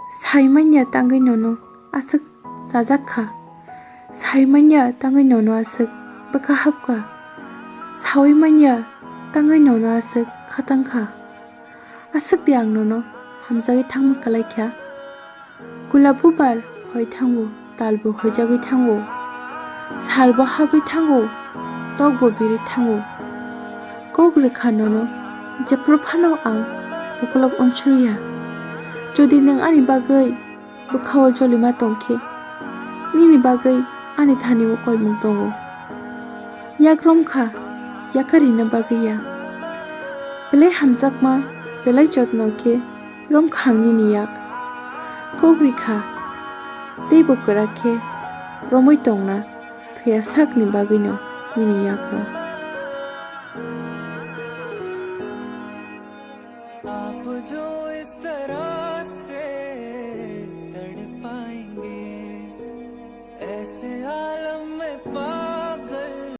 Saimanya tangai nono asik sajakka. Saimanya tangai nono asik bekahapka. Saimanya tangai nono asik khatangka. Asik diang nono hamjagi thangma kalaikya. Gulabu bar hoi thango talbo hoijagui thango. Salbo habui thango tokbo biri thango. Kogri khanono jephro phano ang ukolok onchuriya. Jodi nang ani bagai bukhawa jolima tongkhe nini bagai ani thani wo koimung tongo. Yak romkha yakari na bagaiya. Belai hamjakma belai jotno khe romkhang nini yak. Kogri kha teibo khe romoi tongna thya sakni bagino nini yakno. आप जो इस तरह से तड़ पाएंगे ऐसे आलम में पा